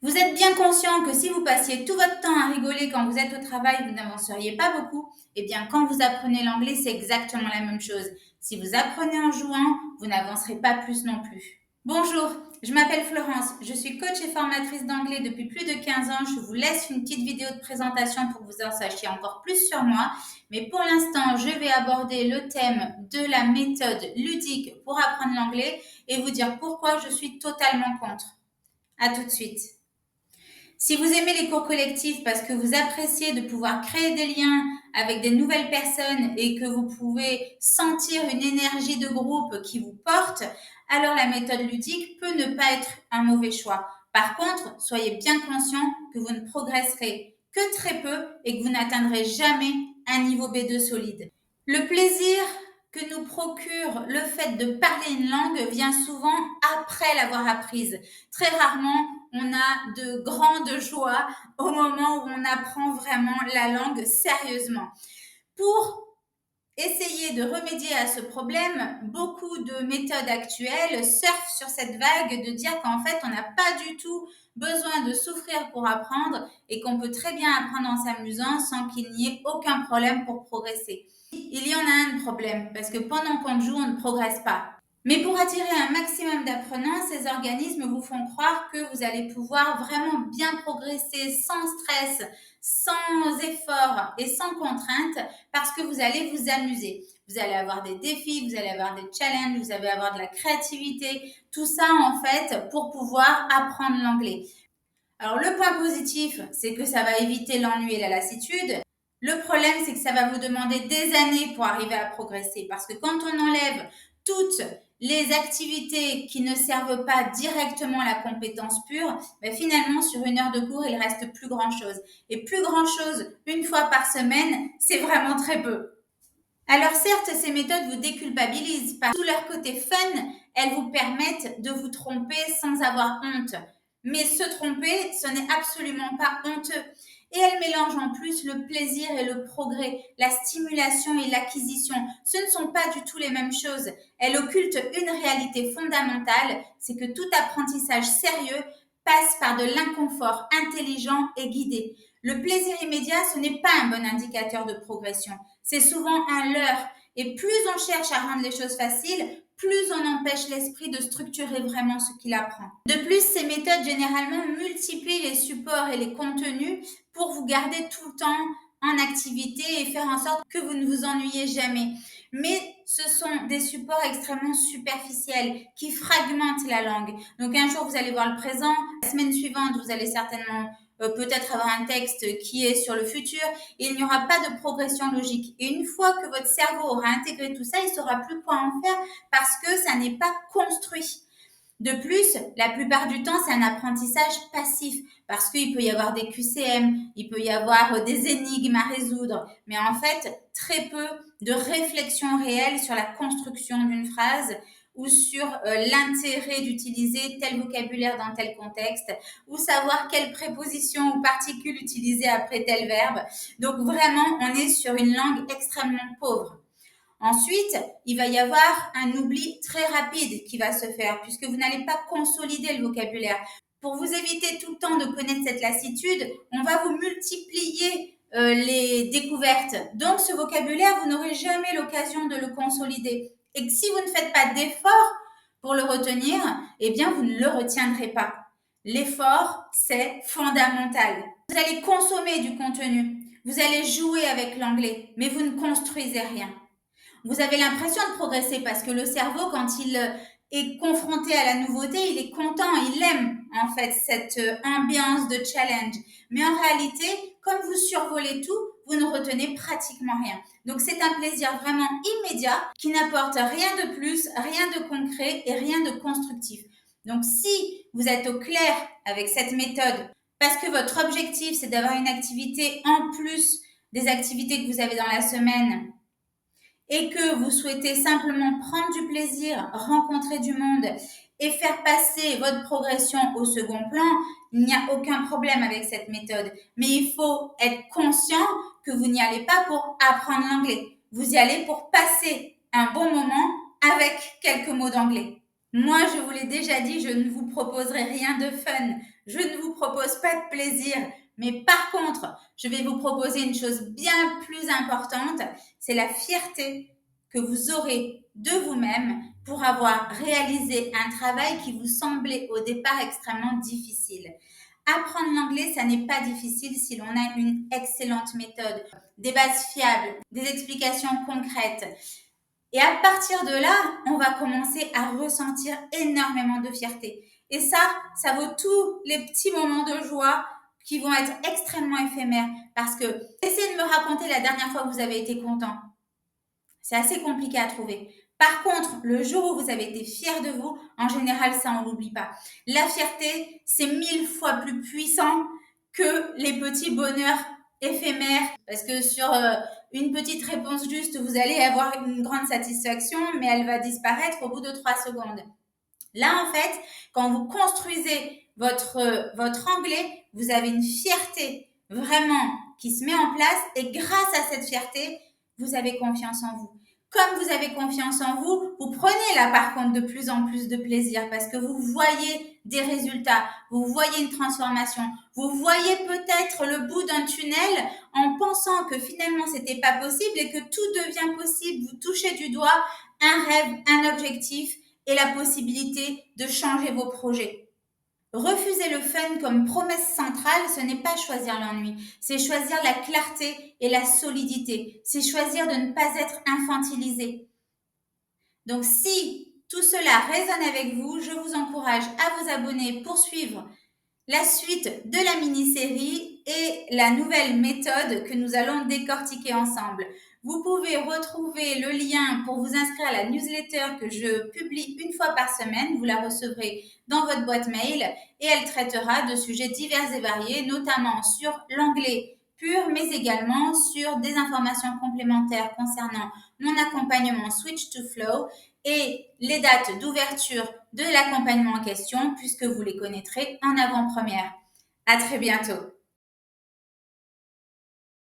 Vous êtes bien conscient que si vous passiez tout votre temps à rigoler quand vous êtes au travail, vous n'avanceriez pas beaucoup. Eh bien, quand vous apprenez l'anglais, c'est exactement la même chose. Si vous apprenez en jouant, vous n'avancerez pas plus non plus. Bonjour, je m'appelle Florence, je suis coach et formatrice d'anglais depuis plus de 15 ans. Je vous laisse une petite vidéo de présentation pour que vous en sachiez encore plus sur moi. Mais pour l'instant, je vais aborder le thème de la méthode ludique pour apprendre l'anglais et vous dire pourquoi je suis totalement contre. À tout de suite. Si vous aimez les cours collectifs parce que vous appréciez de pouvoir créer des liens avec des nouvelles personnes et que vous pouvez sentir une énergie de groupe qui vous porte, alors la méthode ludique peut ne pas être un mauvais choix. Par contre, soyez bien conscient que vous ne progresserez que très peu et que vous n'atteindrez jamais un niveau B2 solide. Le plaisir que nous procure le fait de parler une langue vient souvent après l'avoir apprise. Très rarement, on a de grandes joies au moment où on apprend vraiment la langue sérieusement. Pour essayer de remédier à ce problème, beaucoup de méthodes actuelles surfent sur cette vague de dire qu'en fait, on n'a pas du tout besoin de souffrir pour apprendre et qu'on peut très bien apprendre en s'amusant sans qu'il n'y ait aucun problème pour progresser. Il y en a un problème, parce que pendant qu'on joue, on ne progresse pas. Mais pour attirer un maximum d'apprenants, ces organismes vous font croire que vous allez pouvoir vraiment bien progresser sans stress, sans effort et sans contrainte parce que vous allez vous amuser. Vous allez avoir des défis, vous allez avoir des challenges, vous allez avoir de la créativité, tout ça en fait pour pouvoir apprendre l'anglais. Alors le point positif, c'est que ça va éviter l'ennui et la lassitude. Le problème, c'est que ça va vous demander des années pour arriver à progresser parce que quand on enlève toutes les activités qui ne servent pas directement à la compétence pure, ben finalement, sur une heure de cours, il reste plus grand-chose. Et plus grand-chose, une fois par semaine, c'est vraiment très peu. Alors certes, ces méthodes vous déculpabilisent parce que sous leur côté fun, elles vous permettent de vous tromper sans avoir honte. Mais se tromper, ce n'est absolument pas honteux. Et elles mélangent en plus le plaisir et le progrès, la stimulation et l'acquisition. Ce ne sont pas du tout les mêmes choses. Elles occultent une réalité fondamentale, c'est que tout apprentissage sérieux passe par de l'inconfort intelligent et guidé. Le plaisir immédiat, ce n'est pas un bon indicateur de progression. C'est souvent un leurre. Et plus on cherche à rendre les choses faciles, plus on empêche l'esprit de structurer vraiment ce qu'il apprend. De plus, ces méthodes généralement multiplient les supports et les contenus pour vous garder tout le temps en activité et faire en sorte que vous ne vous ennuyez jamais. Mais ce sont des supports extrêmement superficiels qui fragmentent la langue. Donc un jour, vous allez voir le présent, la semaine suivante, vous allez certainement peut-être avoir un texte qui est sur le futur et il n'y aura pas de progression logique. Et une fois que votre cerveau aura intégré tout ça, il ne saura plus quoi en faire parce que ça n'est pas construit. De plus, la plupart du temps, c'est un apprentissage passif parce qu'il peut y avoir des QCM, il peut y avoir des énigmes à résoudre, mais en fait, très peu de réflexion réelle sur la construction d'une phrase ou sur l'intérêt d'utiliser tel vocabulaire dans tel contexte, ou savoir quelle préposition ou particule utiliser après tel verbe. Donc vraiment, on est sur une langue extrêmement pauvre. Ensuite, il va y avoir un oubli très rapide qui va se faire puisque vous n'allez pas consolider le vocabulaire. Pour vous éviter tout le temps de connaître cette lassitude, on va vous multiplier les découvertes. Donc, ce vocabulaire, vous n'aurez jamais l'occasion de le consolider. Et que si vous ne faites pas d'effort pour le retenir, eh bien, vous ne le retiendrez pas. L'effort, c'est fondamental. Vous allez consommer du contenu. Vous allez jouer avec l'anglais, mais vous ne construisez rien. Vous avez l'impression de progresser parce que le cerveau, quand il est confronté à la nouveauté, il est content, il aime en fait cette ambiance de challenge. Mais en réalité, comme vous survolez tout, vous ne retenez pratiquement rien. Donc c'est un plaisir vraiment immédiat qui n'apporte rien de plus, rien de concret et rien de constructif. Donc si vous êtes au clair avec cette méthode, parce que votre objectif c'est d'avoir une activité en plus des activités que vous avez dans la semaine, et que vous souhaitez simplement prendre du plaisir, rencontrer du monde et faire passer votre progression au second plan, il n'y a aucun problème avec cette méthode. Mais il faut être conscient que vous n'y allez pas pour apprendre l'anglais. Vous y allez pour passer un bon moment avec quelques mots d'anglais. Moi, je vous l'ai déjà dit, je ne vous proposerai rien de fun. Je ne vous propose pas de plaisir. Mais par contre, je vais vous proposer une chose bien plus importante, c'est la fierté que vous aurez de vous-même pour avoir réalisé un travail qui vous semblait au départ extrêmement difficile. Apprendre l'anglais, ça n'est pas difficile si l'on a une excellente méthode, des bases fiables, des explications concrètes. Et à partir de là, on va commencer à ressentir énormément de fierté. Et ça vaut tous les petits moments de joie qui vont être extrêmement éphémères. Parce que essayez de me raconter la dernière fois que vous avez été content. C'est assez compliqué à trouver. Par contre, le jour où vous avez été fier de vous, en général, ça, on l'oublie pas. La fierté, c'est 1000 fois plus puissant que les petits bonheurs éphémères. Parce que sur une petite réponse juste, vous allez avoir une grande satisfaction, mais elle va disparaître au bout de 3 secondes. Là, en fait, quand vous construisez votre anglais, vous avez une fierté vraiment qui se met en place et grâce à cette fierté, vous avez confiance en vous. Comme vous avez confiance en vous, vous prenez là par contre de plus en plus de plaisir parce que vous voyez des résultats, vous voyez une transformation, vous voyez peut-être le bout d'un tunnel en pensant que finalement c'était pas possible et que tout devient possible. Vous touchez du doigt un rêve, un objectif et la possibilité de changer vos projets. Refuser le fun comme promesse centrale, ce n'est pas choisir l'ennui, c'est choisir la clarté et la solidité, c'est choisir de ne pas être infantilisé. Donc si tout cela résonne avec vous, je vous encourage à vous abonner pour suivre la suite de la mini-série et la nouvelle méthode que nous allons décortiquer ensemble. Vous pouvez retrouver le lien pour vous inscrire à la newsletter que je publie une fois par semaine. Vous la recevrez dans votre boîte mail et elle traitera de sujets divers et variés, notamment sur l'anglais pur, mais également sur des informations complémentaires concernant mon accompagnement Switch to Flow et les dates d'ouverture de l'accompagnement en question, puisque vous les connaîtrez en avant-première. À très bientôt.